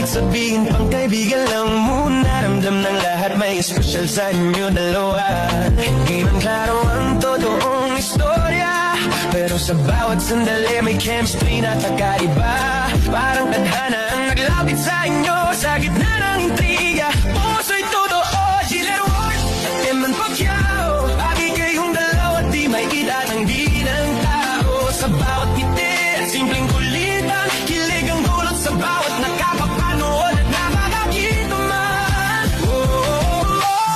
Kahit sabihin pang kaibigan lang muna, ramdam ng lahat may special sa inyo dalawa. Hindi man klaro ang totoong istorya, pero sa bawat sandali may chemistry na kakaiba. Parang tadhana ang naglapit sa inyo sa gitna ng intriga. Puso'y totoo, Giller Ward at Eman Pacquiao. Bagay kayong dalawa, di may kita ng di ng tao. Sa bawat ngiti at simpleng kulitan, kilig ang dulot sa bawat nakapapanood at nakakakita man.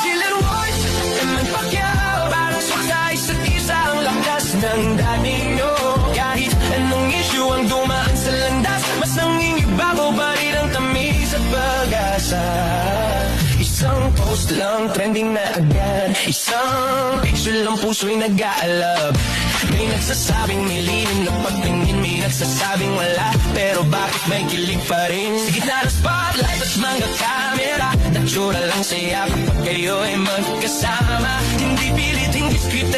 Giller Ward at Eman Pacquiao, parang sa isa't isa ang lakas ng dating nyo. Kahit anong issue ang dumaan sa landas, mas nangingibago pa rin ang tamis at pag-asa. Isang post lang, trending na agad. Isang picture lang, puso'y nag-aalab. May nagsasabing may lilim na pagtingin, may nagsasabing wala, pero bakit may kilig pa rin? Sa gitna ng spotlight at mga kamera, natsura lang saya kapag kayo ay magkasama. Hindi pilit, hindi script,